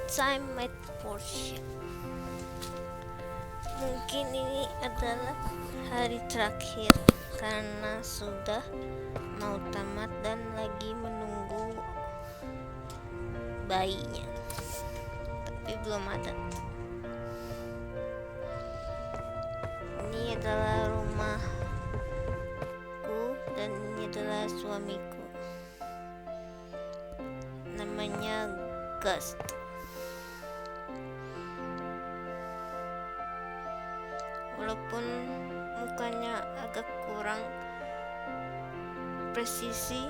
time made portion. Mungkin ini adalah hari terakhir karena sudah mau tamat dan lagi menunggu bayinya, tapi belum ada. Ini adalah rumahku dan ini adalah suamiku. Namanya Gust. Walaupun mukanya agak kurang presisi,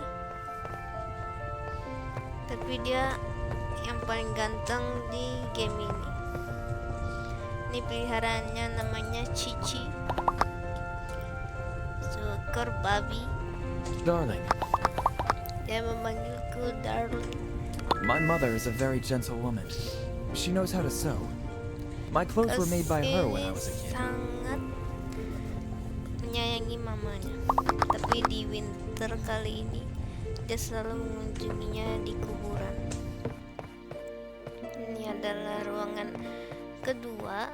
tapi dia yang paling ganteng di game ini. Ini peliharaannya namanya Cici, seekor babi. Darling. Dia memanggilku darling. My mother is a very gentle woman. She knows how to sew. My clothes were made by her when I was a kid. Sangat menyayangi mamanya. Tapi di winter kali ini dia selalu mengunjunginya di kuburan. Ini adalah ruangan kedua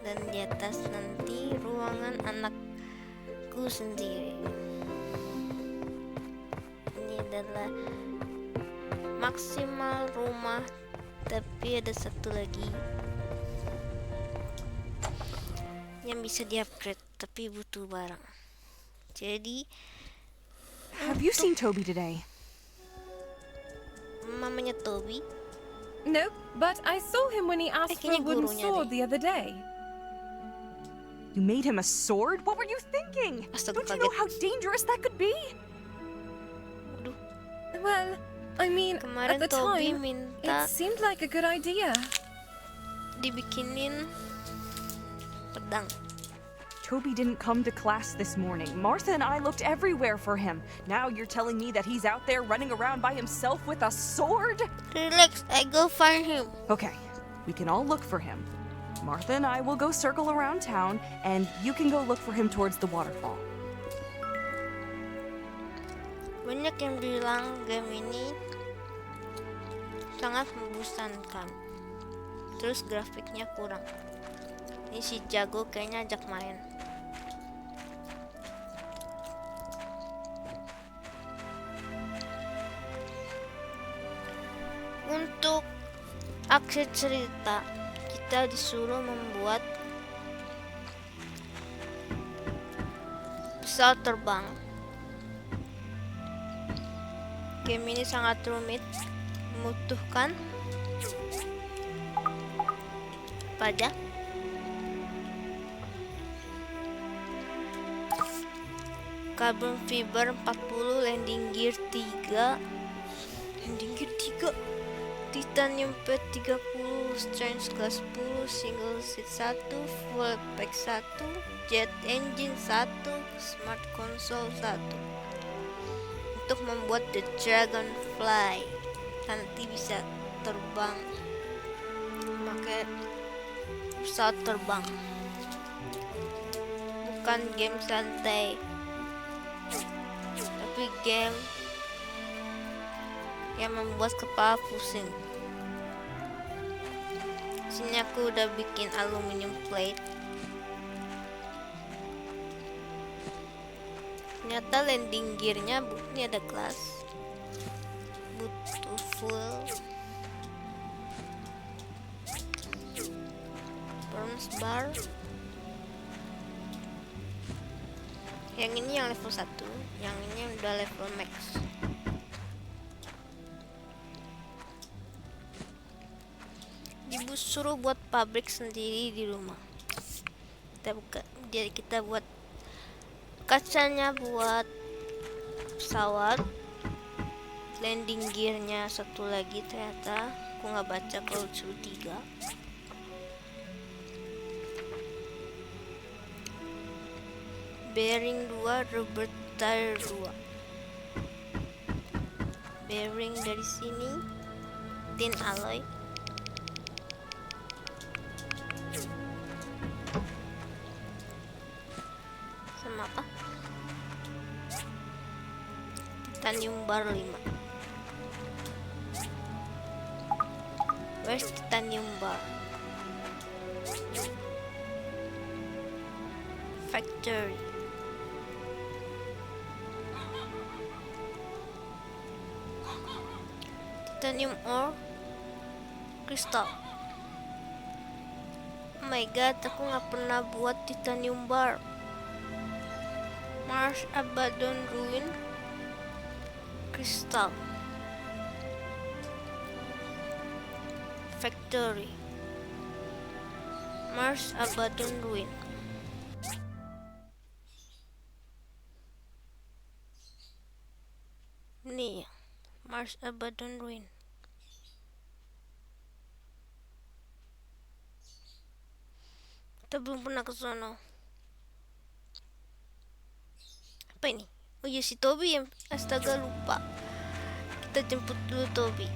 dan di atas nanti ruangan anakku sendiri. Ini adalah maksimal rumah, tapi ada satu lagi yang bisa di-upgrade tapi butuh barang. Jadi Have you seen Toby today? mamanya Toby, Nope, but I saw him when he asked for a kayaknya wooden gurunya sword deh. the other day. You made him a sword? What were you thinking? Astaga, Don't you know kaget. how dangerous that could be? Aduh, Well, I mean, kemarin at the Toby time, minta it seemed like a good idea. dibikinin pedang. Toby didn't come to class this morning. Martha and I looked everywhere for him. Now you're telling me that he's out there running around by himself with a sword? Relax, I go find him. Okay, we can all look for him. Martha and I will go circle around town, and you can go look for him towards the waterfall. Banyak yang bilang game ini sangat membosankan. Terus grafiknya kurang. Ini si Jago kayaknya ajak main. Untuk akhir cerita, kita disuruh membuat pesawat terbang. Game ini sangat rumit, membutuhkan pajak, carbon fiber 40, landing gear 3, titanium pad 30, strength class 10, single seat 1, full pack 1, jet engine 1, smart console 1. Untuk membuat the Dragonfly, nanti bisa terbang pakai pesawat terbang. Bukan game santai, tapi game yang membuat kepala pusing. Sini aku udah bikin aluminium plate. Ternyata landing gearnya ini ada kelas, butuh full bronze bar. Yang ini yang level 1, yang ini udah level max. Ibu suruh buat pabrik sendiri di rumah. Kita buka, jadi kita buat kacanya buat pesawat, landing gearnya satu lagi, ternyata aku nggak baca kalau suruh 3. Bearing 2, rubber tire 2. Bearing dari sini, tin alloy. Sama apa? Titanium bar 5. First titanium bar. Factory. Titanium ore. Crystal. Oh my god, aku nggak pernah buat titanium bar. Mars Abandoned Ruin. Crystal. Factory. Mars Abandoned Ruin. Nih, Mars Abandoned Ruin. Kita belum pernah ke sana. Apa ini? Oh iya, si Toby yang astaga lupa. Kita jemput dulu Toby.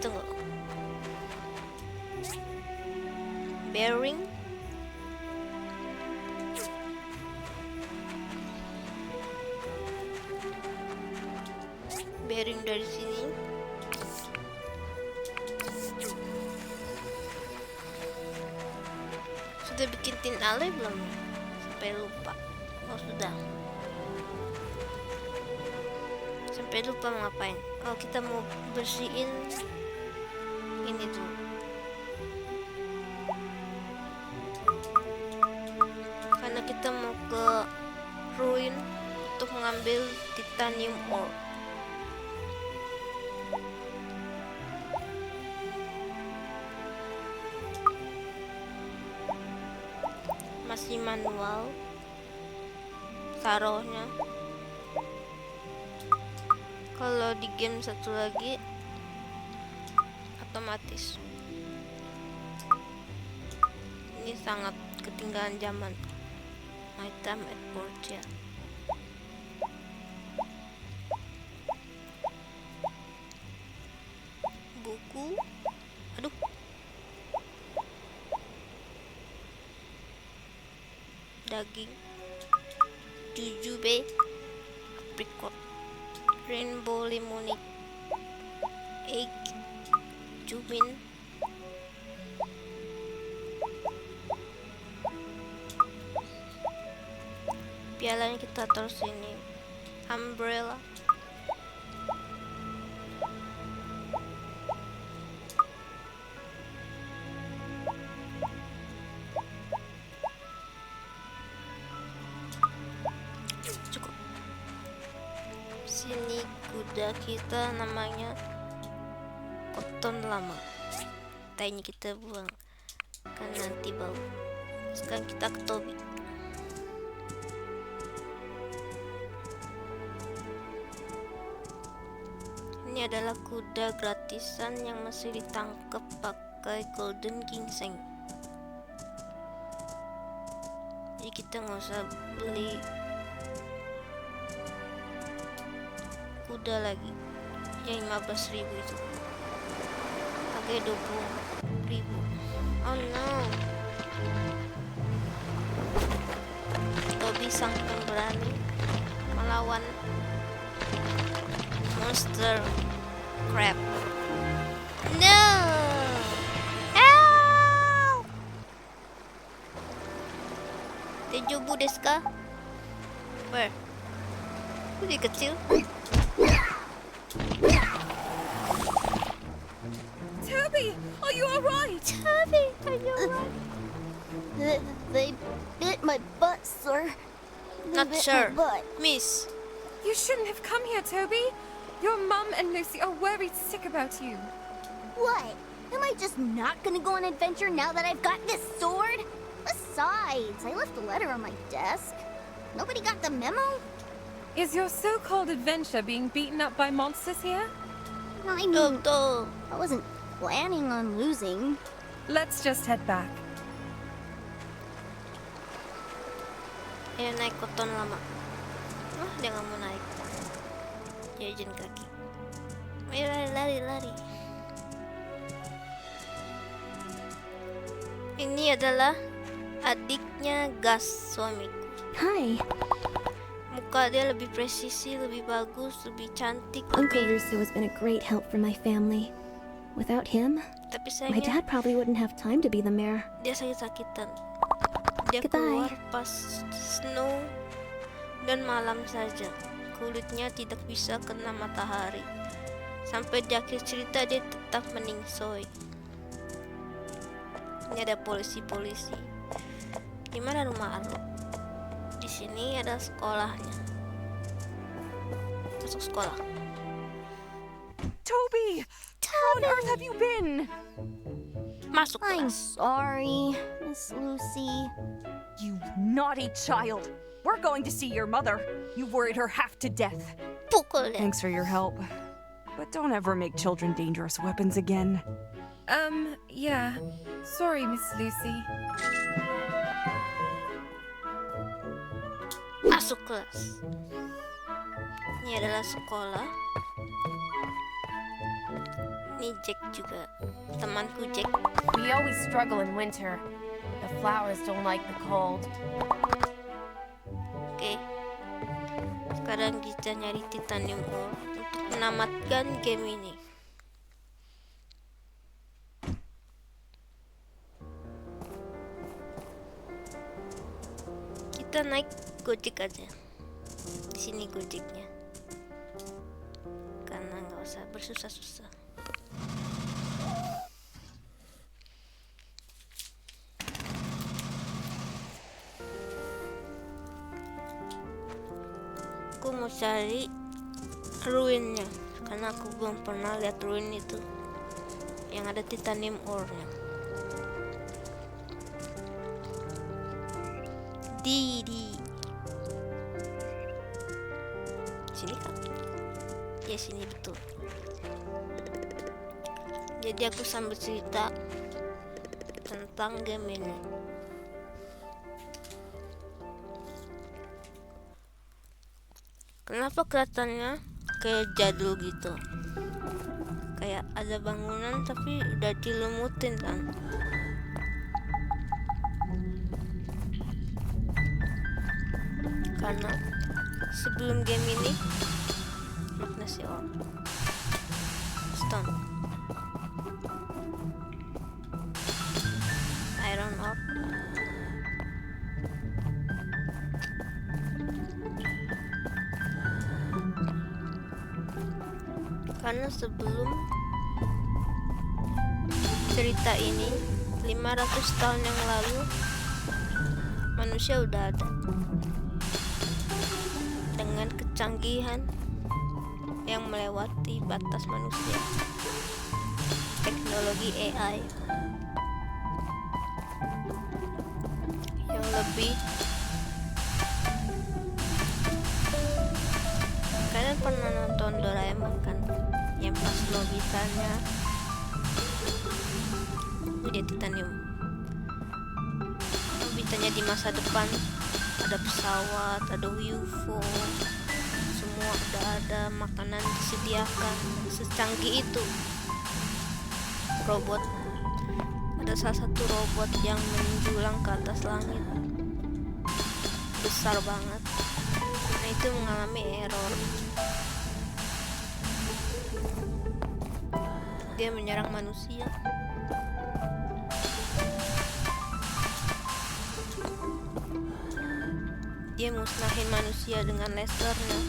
Tunggu. Bearing. Bearing dari sini. Sudah bikin tin ale belum? Sampai lupa. Oh sudah. Sampai lupa mau ngapain. Oh kita mau bersihin ini tuh. Karena kita mau ke ruin untuk mengambil titanium ore. Masih manual taruhnya. Kalau di game satu lagi otomatis. Ini sangat ketinggalan zaman. My time at Portia. Buku. Aduh. Daging. Jujube. Apricot. Rainbow lemonade. Egg. Cumin. Pialanya kita taruh sini. Umbrella. Cukup. Sini kuda kita namanya Koton lama. Tainya kita buang kan nanti bau. Sekarang kita ke Toby. Ini adalah kuda gratisan yang masih ditangkap pakai Golden Ginseng. Jadi kita nggak usah beli kuda lagi yang 15.000 itu. Pakai 20.000. Oh no. Toby sang pemberani melawan monster crab. No. Help. Tejobu desu ka? Where? Dia kecil. Toby, are you alright? Toby, are you alright? They bit my butt, sir. They Not bit sure. my butt. Miss. You shouldn't have come here, Toby. Your mum and Lucy are worried sick about you. What? Am I just not gonna go on an adventure now that I've got this sword? Besides, I left a letter on my desk. Nobody got the memo? Is your so-called adventure being beaten up by monsters here? I mean, Tuh. I wasn't planning on losing. Let's just head back. Ayo naik Koton lama. Oh, dia nggak mau naik. Jajan kaki. Ayo lari. Ini adalah adiknya Gas, suamiku. Hi. Muka dia lebih presisi, lebih bagus, lebih cantik, Uncle lebih... Russo has been a great help for my family. Without him, Tapi my sayangnya dad probably wouldn't have time to be the mayor. dia sakit-sakitan. Dia Goodbye. keluar pas snow dan malam saja. Kulitnya tidak bisa kena matahari. Sampai di akhir cerita dia tetap meningsoi. Ini ada polisi-polisi. Di mana rumah Arlo? Di sini ada sekolahnya. Masuk sekolah. Toby! Where on earth have you been? Masuk I'm kelas. sorry, Miss Lucy. You naughty child. We're going to see your mother. You worried her half to death. Pukul dia. Thanks for your help. But don't ever make children dangerous weapons again. Yeah. Sorry, Miss Lucy. Masuk kelas. Ini adalah sekolah. Ini Jack juga, temanku Jack. We always struggle in winter. The flowers don't like the cold. Oke. Sekarang kita nyari titanium ore untuk menamatkan game ini. Kita naik Gojek aja. Di sini Gojeknya. Karena nggak usah bersusah-susah. Aku mau cari ruinnya karena aku belum pernah lihat ruin itu yang ada titanium ore-nya. Di sini kan? Ya sini betul. Jadi aku sambil cerita tentang game ini. Kenapa kelihatannya kayak jadul gitu? Kayak ada bangunan tapi udah dilumutin kan? Karena sebelum game ini magnesium ore, stone, iron ore, karena sebelum cerita ini 500 tahun yang lalu manusia udah ada dengan kecanggihan yang melewati batas manusia, teknologi AI yang lebih. Kalian pernah nonton Doraemon kan, yang pas Nobitanya dia titanium, Nobitanya di masa depan ada pesawat, ada UFO, semua udah ada, makanan disediakan, secanggih itu. Robot, ada salah satu robot yang menjulang ke atas langit, besar banget. Nah itu mengalami error. Dia menyerang manusia. Dia musnahin manusia dengan lasernya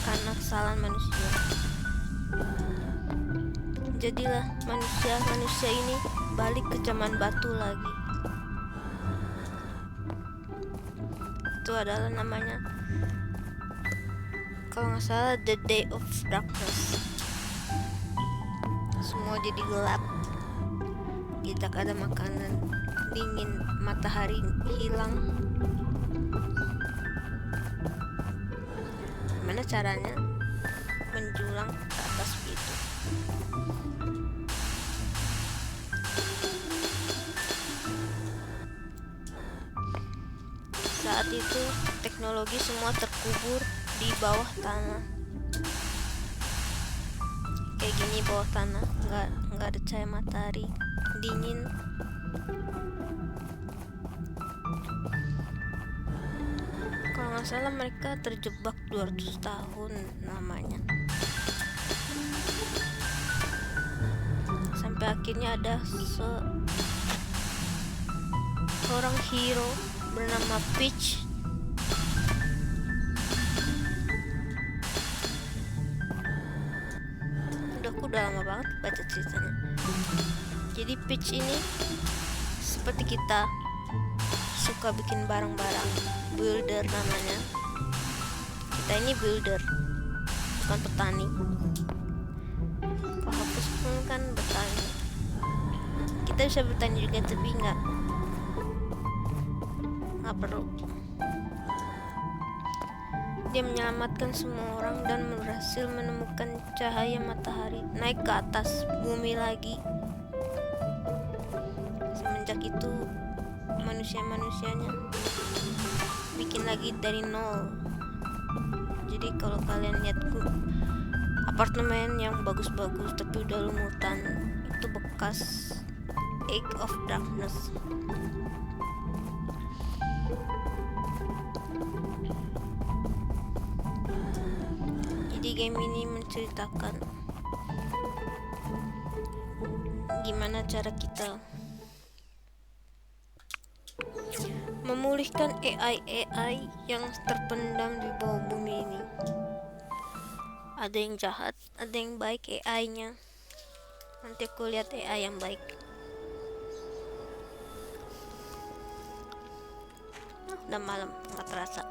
karena kesalahan manusia. Jadilah manusia ini balik ke zaman batu lagi. Itu adalah namanya, kalau nggak salah, The Day of Darkness. Semua jadi gelap, tidak ada makanan, dingin, matahari hilang. Gimana caranya menjulang ke atas itu? Saat itu teknologi semua terkubur di bawah tanah. Kayak gini bawah tanah, nggak ada cahaya matahari, dingin. Kalau nggak salah mereka terjebak 200 tahun namanya. sampai akhirnya ada seorang hero bernama Peach. Aku udah lama banget baca ceritanya. Jadi Peach ini seperti kita, suka bikin barang-barang, builder namanya. Kita ini builder, bukan petani. Kalau hapus pun kan bertani. Kita bisa bertani juga, tapi nggak perlu. Dia menyelamatkan semua orang dan berhasil menemukan cahaya matahari naik ke atas bumi lagi. Semenjak itu manusia-manusianya bikin lagi dari nol. Jadi kalau kalian lihat apartemen yang bagus-bagus tapi udah lumutan, itu bekas Egg of Darkness. Jadi game ini menceritakan gimana cara kita memulihkan AI yang terpendam di bawah bumi ini. Ada yang jahat, ada yang baik AI-nya. Nanti aku lihat AI yang baik. Udah malam, nggak terasa.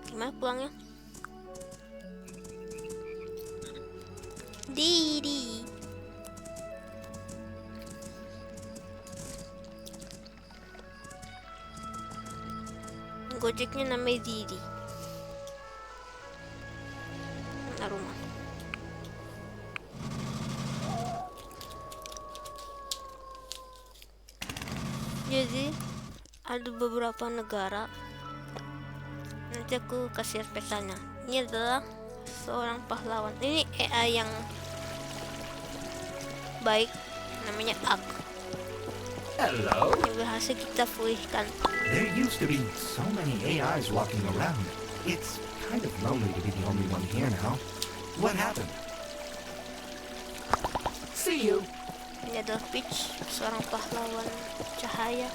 Gimana pulangnya? Didi. Gojeknya namanya Didi. Mana rumah? Jadi ada beberapa negara. Nanti aku kasih petanya. Ini adalah seorang pahlawan. Ini AI yang baik, namanya Ak. Hello. Yang berhasil kita pulihkan. There used to be so many AIs walking around. It's kind of lonely to be the only one here now. What happened? See you. Ini adalah Peach, seorang pahlawan cahaya.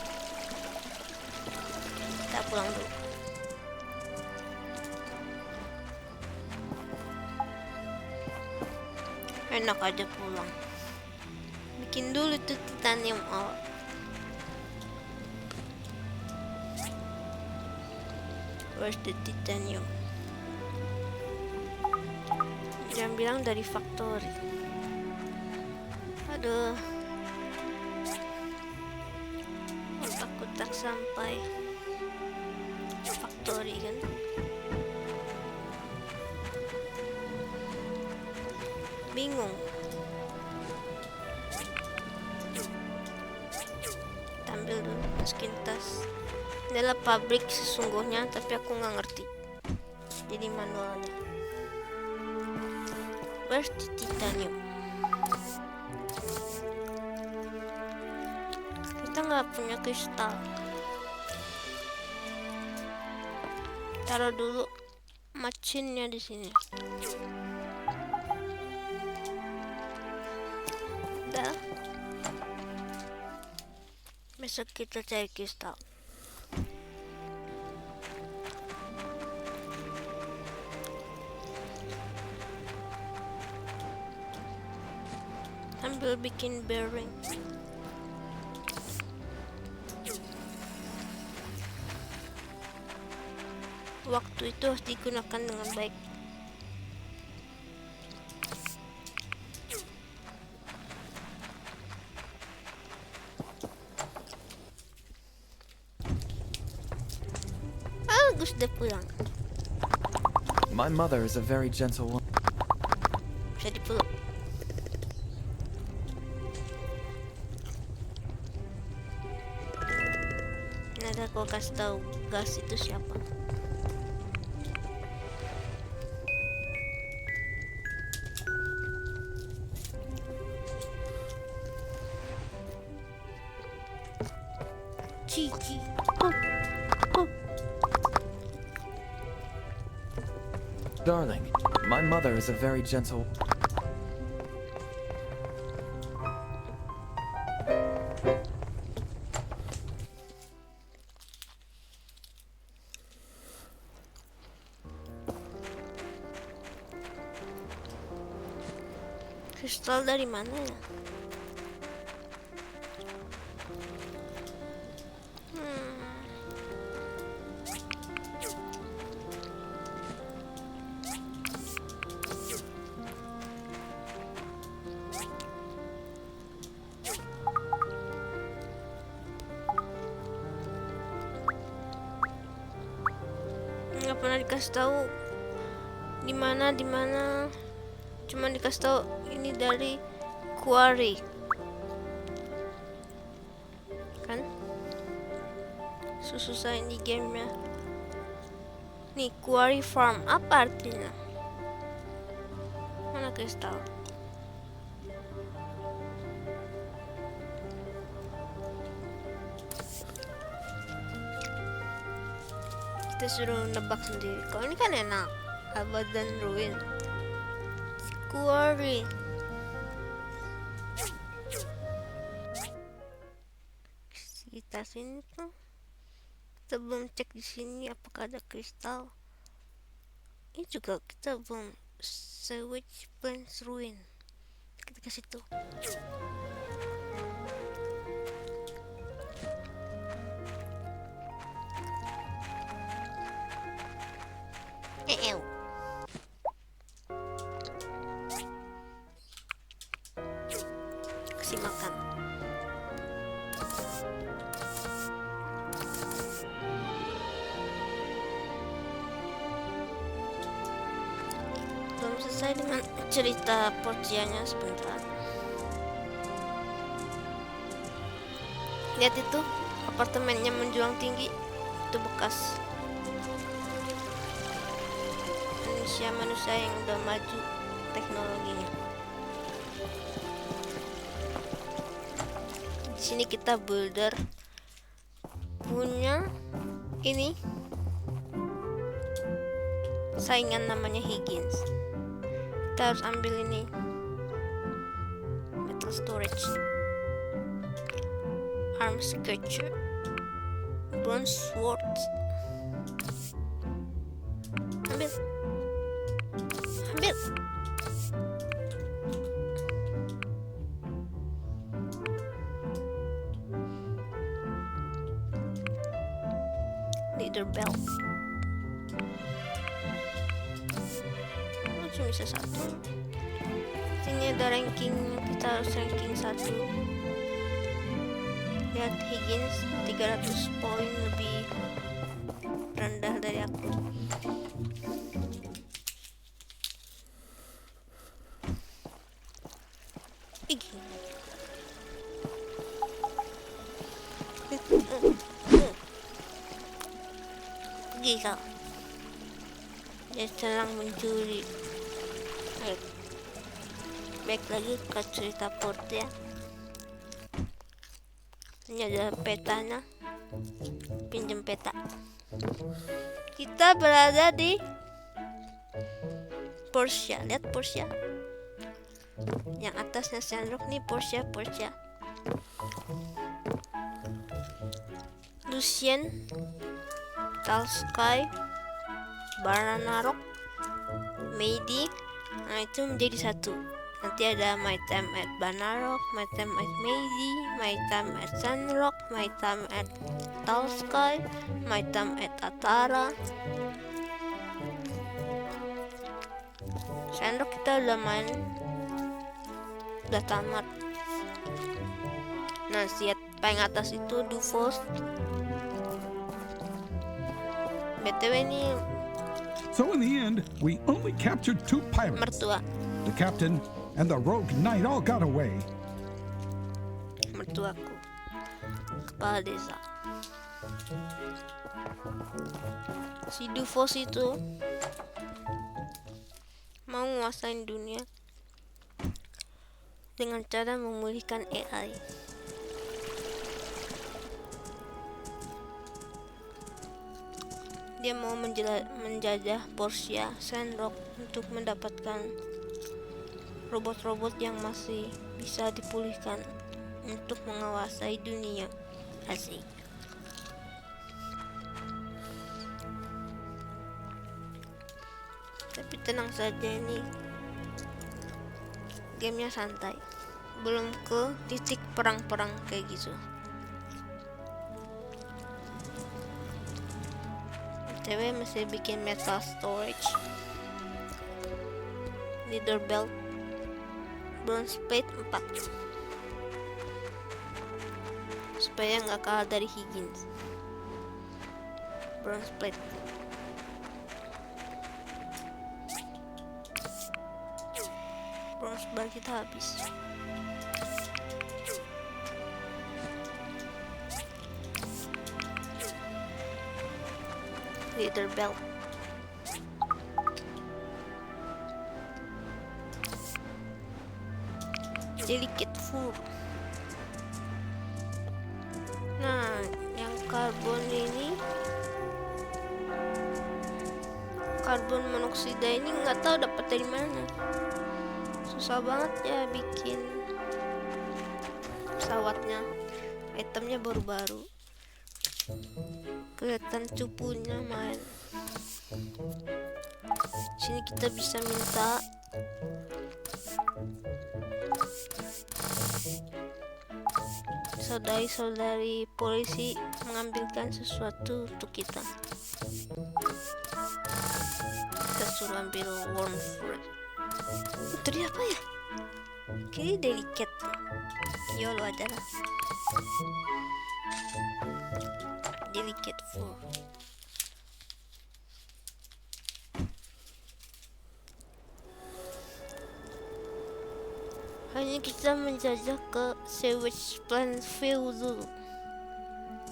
Kita pulang dulu. Enak aja pulang. Bikin dulu tuh titanium ore. Where's the titanium? Jangan bilang dari factory. Aduh, aku tak sampai factory kan. Bingung. Tampil dulu, masukin tas. Ini adalah pabrik sesungguhnya, tapi aku nggak ngerti. Jadi manualnya. Where's the titanium? Kita nggak punya kristal. Taruh dulu macinnya di sini. Udah. Besok kita cari kristal. Sambil bikin bearing. Waktu itu harus digunakan dengan baik. Bagus, udah pulang. My mother is a very gentle woman. Bisa dipeluk. Nanti aku kasih tahu gas itu siapa. Cici. Darling, my mother is a very gentle. Kristal dari mana ya? Nggak pernah dikasih tahu di mana, cuma dikasih tahu ini dari quarry kan, susah ini gamenya. Nih, quarry farm apa artinya? Mana kristal? Kita suruh nebak sendiri. Kalau ini kan enak, abadan ruin. Quarry. Kita sini tuh, kita belum cek di sini apakah ada kristal. Ini juga kita belum. Sewage Plains Ruin. Kita ke situ. Kasih makan. Belum selesai dengan cerita Porcianya, sebentar. Lihat itu, apartemennya menjulang tinggi. Itu bekas manusia yang udah maju teknologinya. Di sini kita builder punya ini saingan namanya Higgins. Kita harus ambil ini metal storage, arm sculpture, bronze swords. Ambil. Leader belt. Cuma bisa satu. Sini ada ranking, kita harus ranking 1. Lihat Higgins 300 poin lebih rendah dari aku. Pergi kau. Dia sedang mencuri. Baik lagi ke cerita Portia. Ini ada petanya. Pinjam peta. Kita berada di Portia. Lihat Portia. Yang atasnya Sandrock nih Portia. Lucien, Talsky, Banana Rock, Meidi. Nah, itu menjadi satu. Nanti ada My Time at Banana Rock, My Time at Meidi, My Time at Sandrock, My Time at Talsky, My Time at Atara. Sandrock kita udah main, udah tamat. Nah, lihat paling atas itu Duvos. BTW ini So in the end, we only captured 2 pirates. mertua. The captain and the rogue knight all got away. Mertuaku, kepala desa. Si Duvos itu mau menguasai dunia dengan cara memulihkan AI. Dia mau menjajah Portia Sandrock untuk mendapatkan robot-robot yang masih bisa dipulihkan untuk menguasai dunia. Asik. Tapi tenang saja, ini gamenya santai, belum ke titik perang-perang kayak gitu. BTW masih bikin metal storage, leather belt, bronze plate 4 supaya nggak kalah dari Higgins. Bronze plate. Bronze bar kita habis. Leather belt. Delicate fur. Nah, yang karbon ini, karbon monoksida ini nggak tahu dapat dari mana. Susah banget ya bikin pesawatnya. Itemnya baru-baru, kelihatan cupunya main. Sini kita bisa minta saudari-saudari polisi mengambilkan sesuatu untuk kita. Kita suruh ambil worm fruit. Itu dia apa ya? Kayaknya delicate. Yolo aja lah. Delicate fur. Hanya kita menjajah ke Sewage Plainview dulu.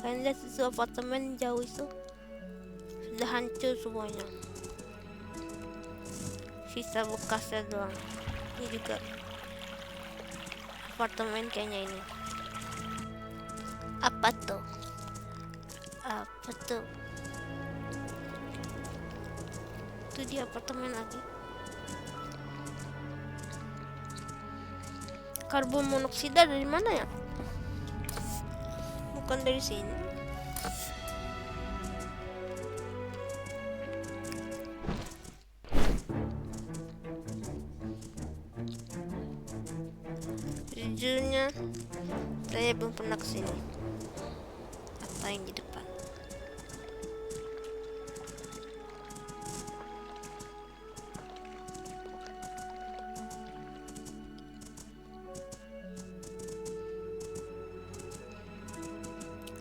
Kalian lihat itu apartemen jauh itu sudah hancur semuanya, sisa bekasnya doang. Ini juga apartemen kayaknya ini. Apa tuh? Apa tuh? Itu di apartemen lagi. Karbon monoksida dari mana ya? Bukan dari sini. Jujurnya saya belum pernah kesini. Apa yang di depan?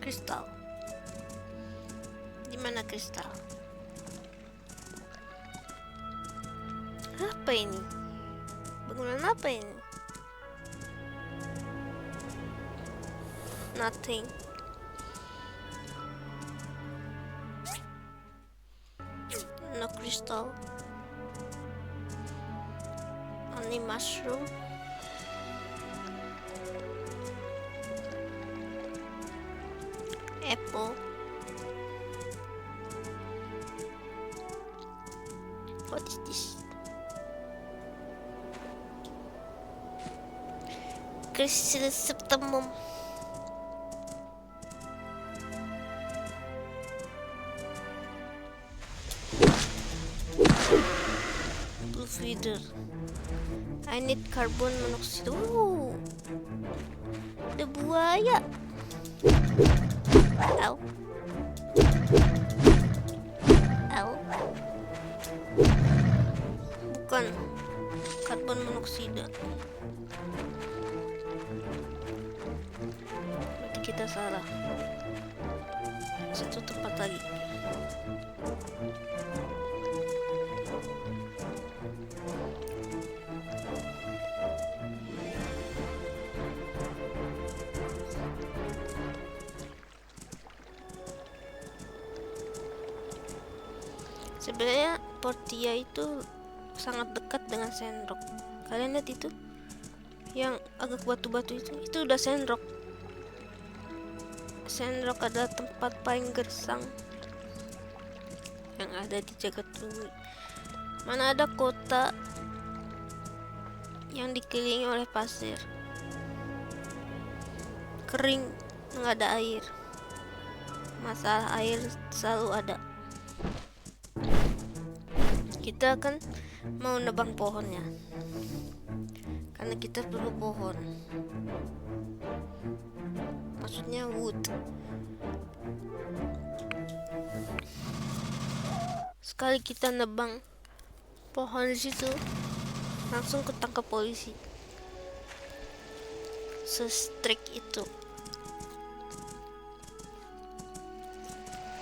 Kristal. Di mana kristal? Apa ini? Bangunan apa ini? Nothing. No crystal. Only mushroom. Apple. What is this? Chrysanthemum. Blue feeder. I need carbon monoxide. Ada buaya. Ow. Ow. Bukan karbon monoksida. Berarti kita salah. Satu tempat lagi. Sebenarnya Portia itu sangat dekat dengan Sandrock. Kalian lihat itu, yang agak batu-batu itu udah Sandrock. Sandrock adalah tempat paling gersang yang ada di jagat bumi. Mana ada kota yang dikelilingi oleh pasir, kering, nggak ada air. Masalah air selalu ada. Kita kan mau nebang pohonnya, karena kita perlu pohon. Maksudnya wood. Sekali kita nebang pohon di situ, langsung ketangkap polisi. Se-strict itu.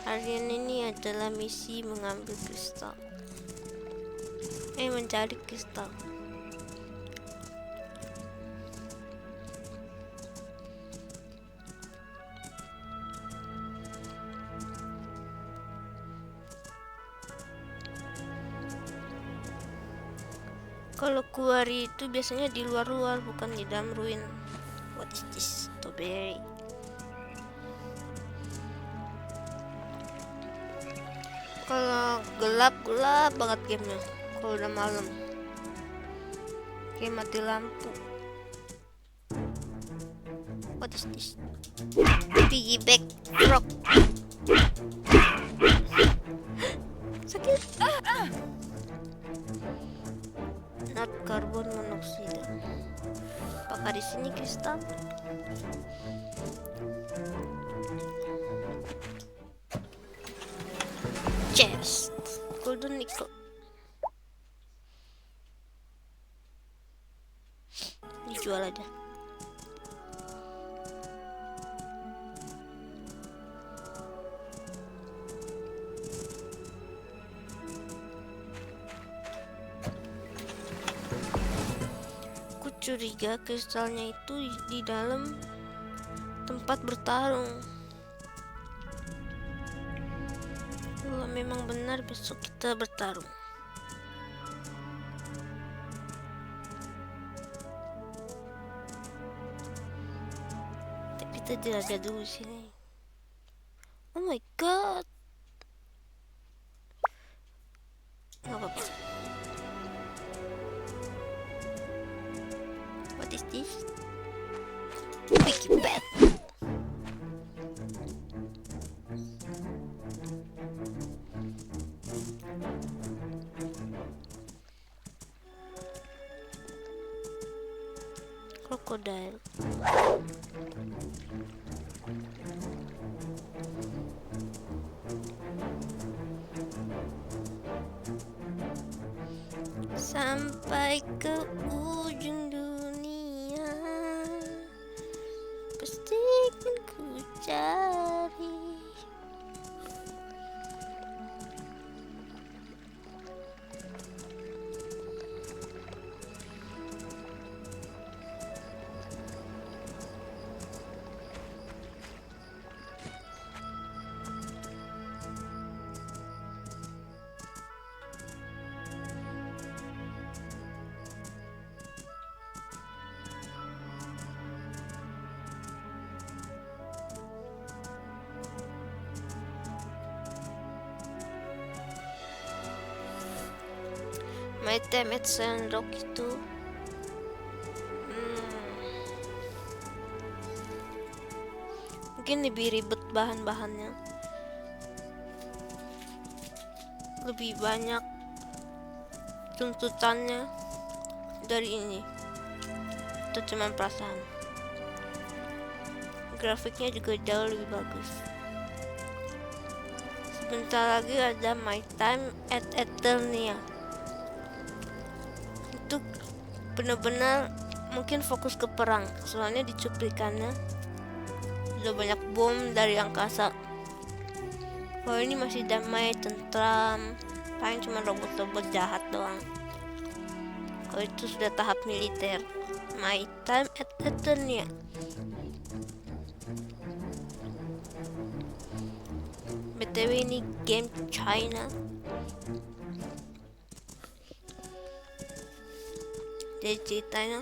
Harian ini adalah misi mengambil kristal. Mencari kristal. Kalau quarry itu biasanya di luar-luar, bukan di dalam ruin. What is this? Strawberry. Kalau gelap banget gamenya. Kalau udah malam, kayak mati lampu. What is this? Piggyback rock. Sakit. Not carbon monoxide. Apakah di sini kristal? Chest. Golden nickel. Dijual aja. Aku curiga kristalnya itu di dalam tempat bertarung. Kalau memang benar, besok kita bertarung. Tapi kita jaga dulu sini. Oh my god. Gak apa-apa. What is this? Wiki pet. Crocodile. Sampai ke ujung dunia, pasti akan ku cari. My time at Sandrock itu mungkin lebih ribet bahan-bahannya, lebih banyak tuntutannya dari ini. Itu cuma perasaan. Grafiknya juga jauh lebih bagus. Sebentar lagi ada My Time at Eternia. Itu benar-benar mungkin fokus ke perang, soalnya di cuplikannya udah banyak bom dari angkasa. Kalau ini masih damai, tentram, paling cuma robot-robot jahat doang. Kalau itu sudah tahap militer. My Time at Eternia. BTW ini game China. Jadi ceritanya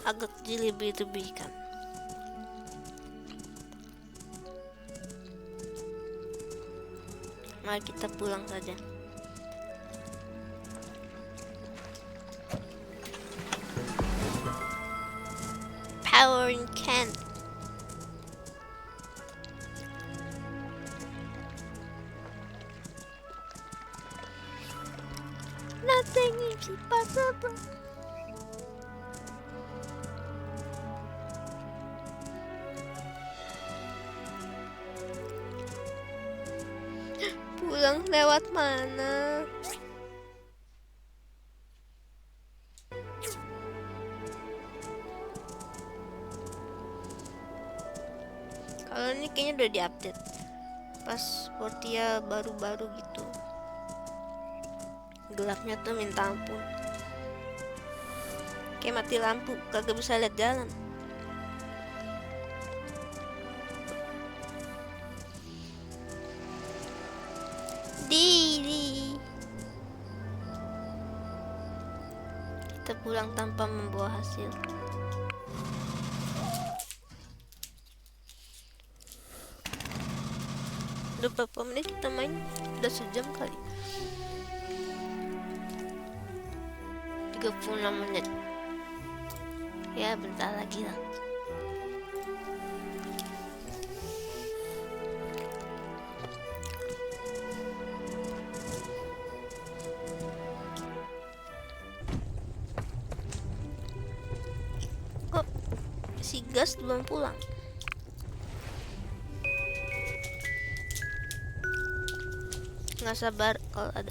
agak dilebih-lebihkan. Mari kita pulang saja. Power in can. Nothing is impossible. pulang lewat mana? Kalau ini kayaknya udah diupdate pas Portia baru-baru gitu. Gelapnya tuh minta ampun. Kayak mati lampu, kagak bisa lihat jalan. Diri. Kita pulang tanpa membawa hasil. Udah berapa menit kita main? Udah sejam kali. 36 menit. Ya bentar lagi lah. Kok si Gas belum pulang? Nggak sabar kalau ada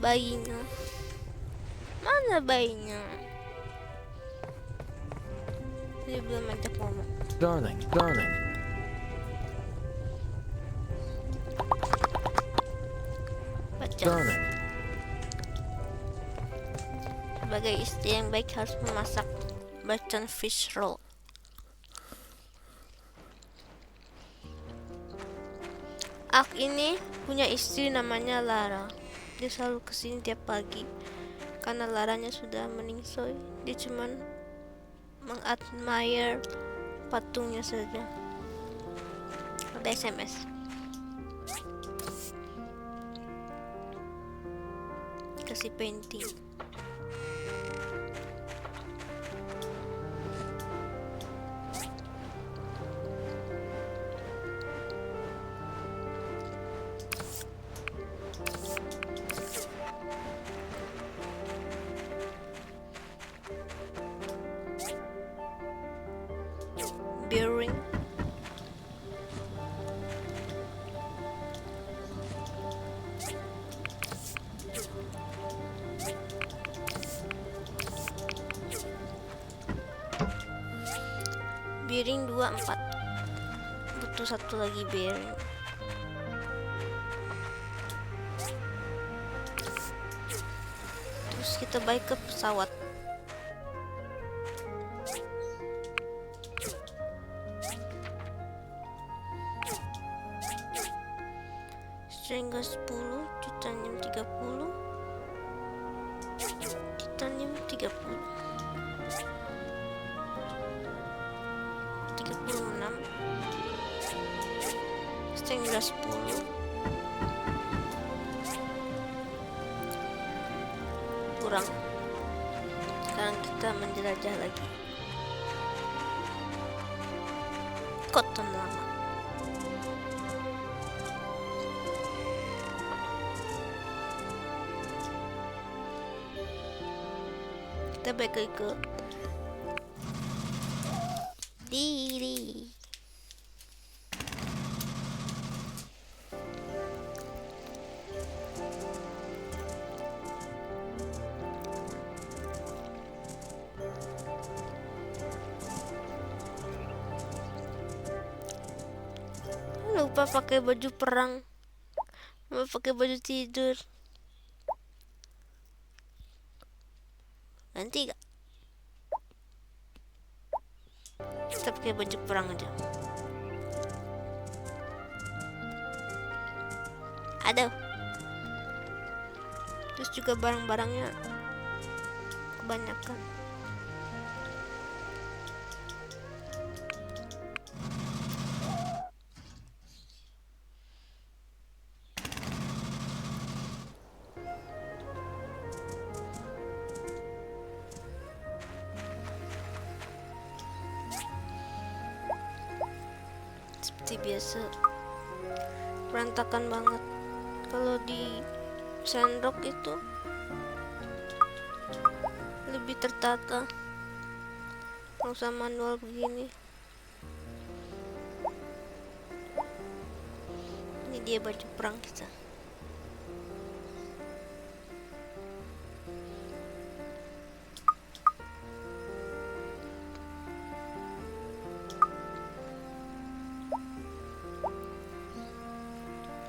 bayinya. Mana bayinya? Dia belum ajak ngomong. Darling, darling. Baca. Darling. Sebagai istri yang baik harus memasak bacon fish roll. Ak ini punya istri namanya Lara. Dia selalu kesini tiap pagi. Karena Laranya sudah meningsoy, dia cuman mengadmire patungnya saja. Ada SMS. Kasih painting. Bearing. Bearing 24. Butuh satu lagi bearing. Terus kita balik ke pesawat. Sehingga 10 titanium 30, titanium 36, sehingga 10, kurang. Sekarang kita menjelajah lagi. Cotton lama. Kita balik lagi ke diri. Lupa pakai baju perang, lupa pakai baju tidur. Nanti gak? Kita pakai baju perang aja. Aduh. Terus juga barang-barangnya kebanyakan. Seperti biasa, berantakan banget. Kalau di Sandrock itu lebih tertata, nggak usah manual begini. Ini dia baju perang kita.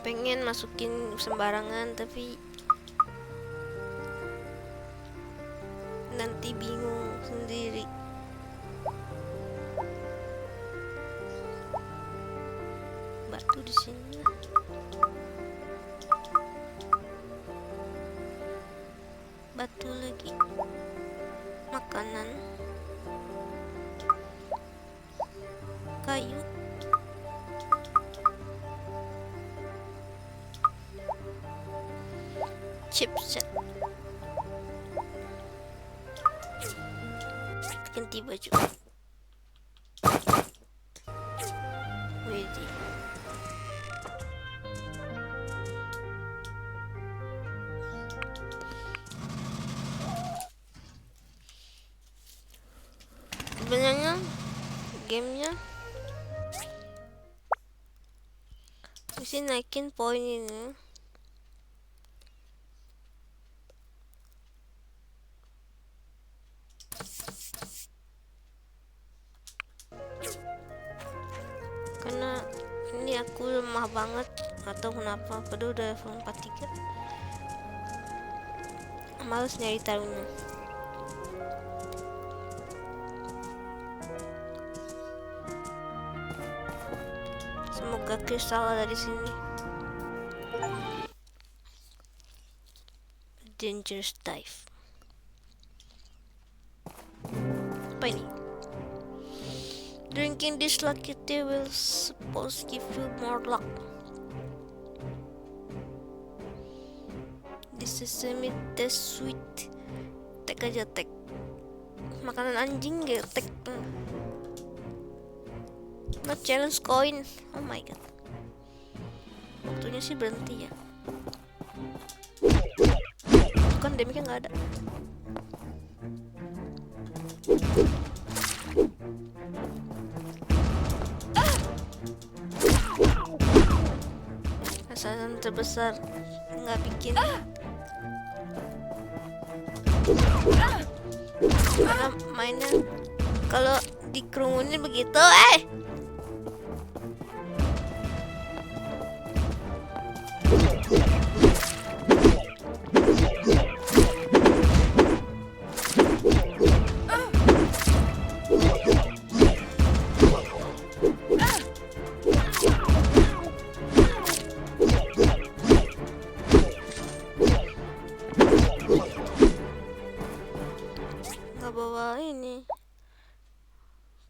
pengen masukin sembarangan tapi nanti bingung sendiri. Batu di sini lah. Batu lagi. Makanan. Kayu. Chipset. Ganti baju. Widih. Sebenarnya gamenya mesti naikin poin ini. Karena ini aku lemah banget atau kenapa, padahal udah level 43. Males nyari taruhnya. Semoga kristal ada di sini. Dangerous dive. Apa ini? Drinking this lucky tea will suppose give you more luck. This is semi test sweet. Tek aja tek. Makanan anjing gak tek. Not challenge coin. Oh my god. Waktunya sih berhenti ya. Kan damage-nya nggak ada. Kesalahan terbesar nggak bikin. Karena mainnya kalau dikerumunin begitu, nggak bawa ini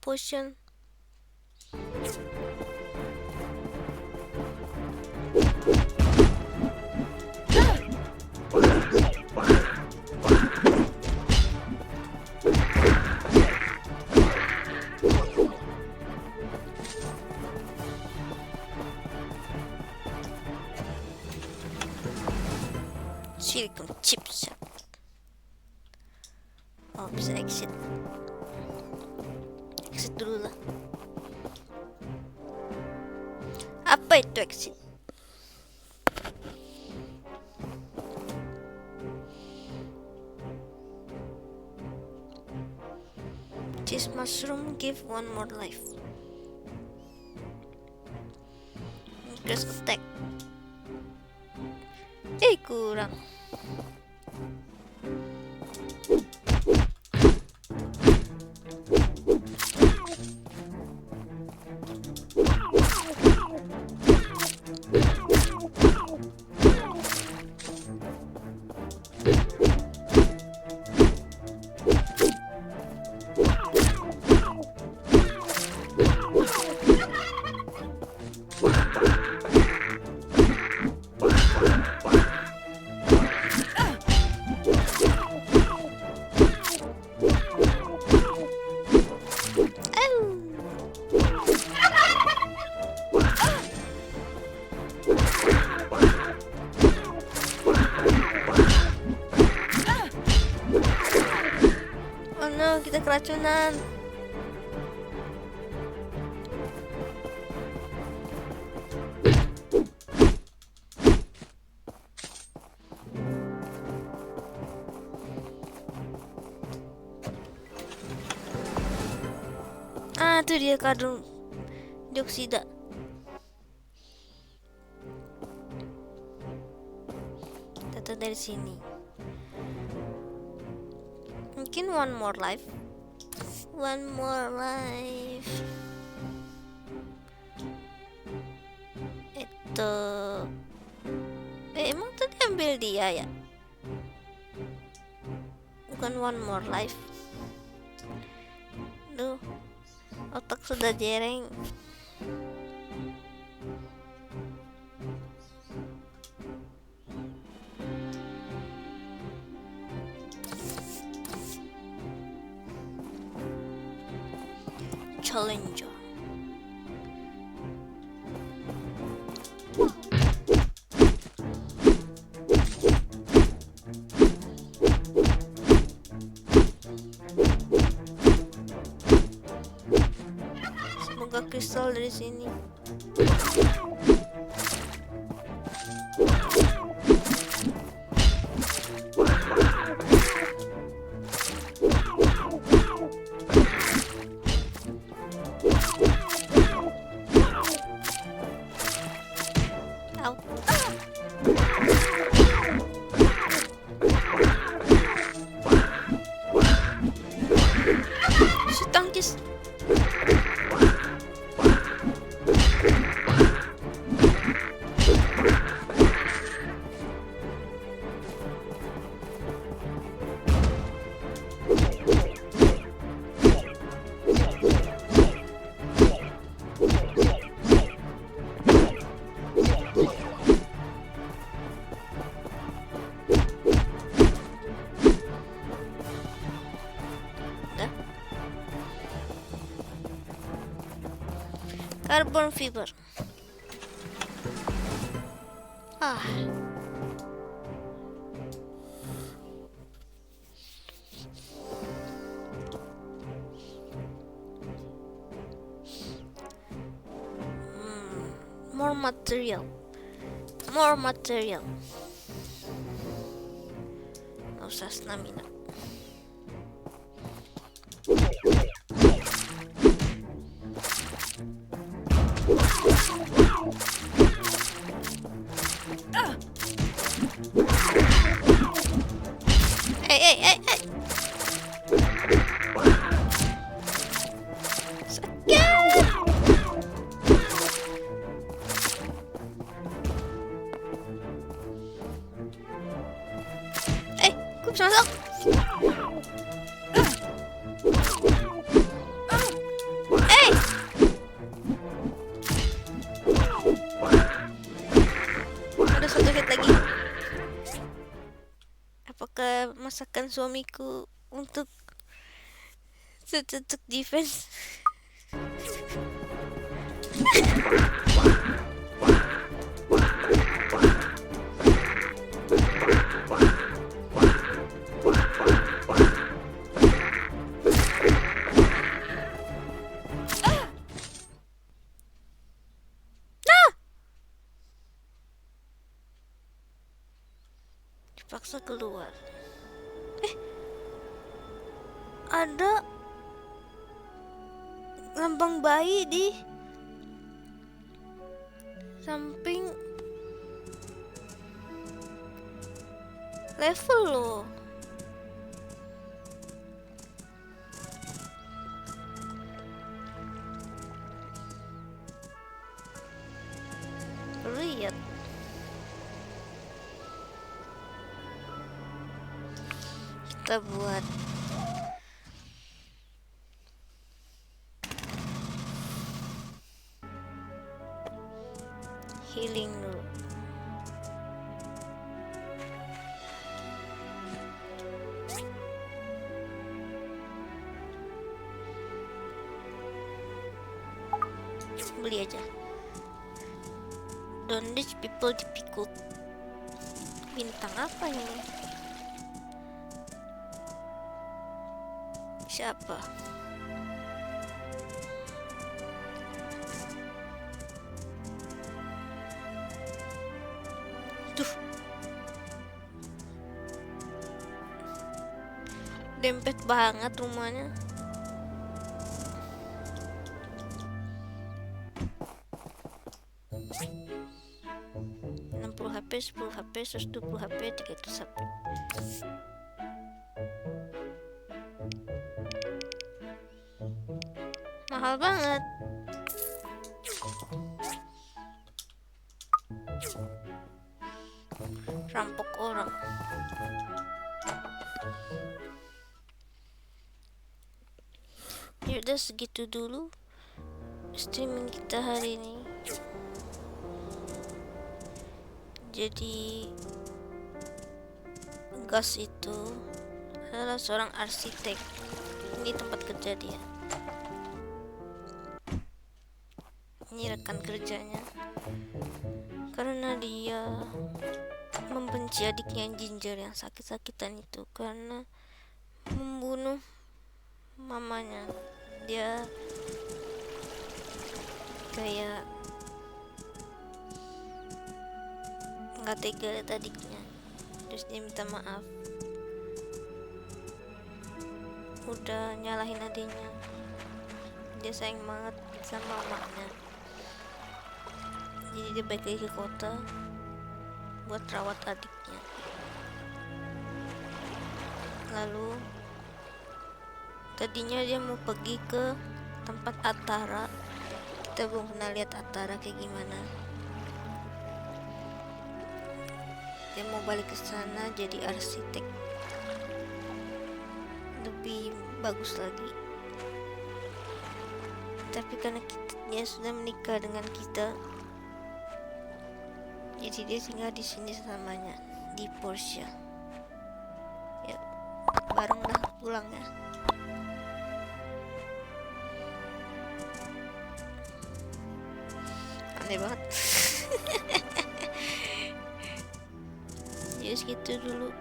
potion. Silicon chips. Oh, bisa exit. Exit dulu lah. Apa itu exit? This mushroom give one more life. Increase attack. Kurang. Kita keracunan. Itu dia karbon dioksida. dari sini. Mungkin one more life. Itu emang tadi ambil dia ya? Bukan one more life. Duh, otak sudah jereng. Challenger. Semoga kristal dari sini. Si tangkis. Carbon fiber. More material. Nggak usah stamina. Hey. Gue bisa masuk. Ada satu hit lagi. Apakah masakan suamiku untuk cocok defense? Dipaksa keluar. Ada lambang bayi di samping level loh. Lihat. Kita buat healing dulu. Beli aja. Don't ditch people difficult. Bintang apa ini? Siapa? Tuh. Dempet banget rumahnya. HP 10 HP, 120 HP, 300 HP. Mahal banget. Rampok orang. Ya udah segitu dulu streaming kita hari ini. Jadi Gus itu adalah seorang arsitek. Ini tempat kerja dia. Ini rekan kerjanya. Karena dia membenci adiknya yang Ginger yang sakit-sakitan itu karena membunuh mamanya. Dia kayak nggak tega liat adiknya, terus dia minta maaf, udah nyalahin adiknya. Dia sayang banget sama mamanya, jadi dia balik lagi ke kota buat rawat adiknya. Lalu tadinya dia mau pergi ke tempat Atara. Kita belum pernah lihat Atara kayak gimana. Dia mau balik ke sana jadi arsitek lebih bagus lagi. Tapi karena dia sudah menikah dengan kita, jadi dia tinggal di sini selamanya di Porsche. Ya, bareng dah pulang ya. Aneh banget. Ya segitu dulu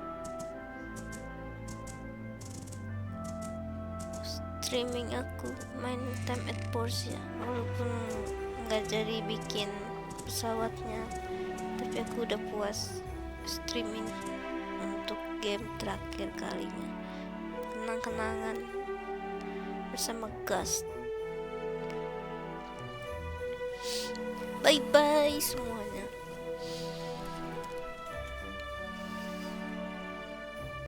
streaming aku main Time at Porsche. Walaupun nggak jadi bikin pesawatnya, tapi aku udah puas streaming untuk game terakhir kalinya. Kenang-kenangan bersama Gus. Bye bye semuanya.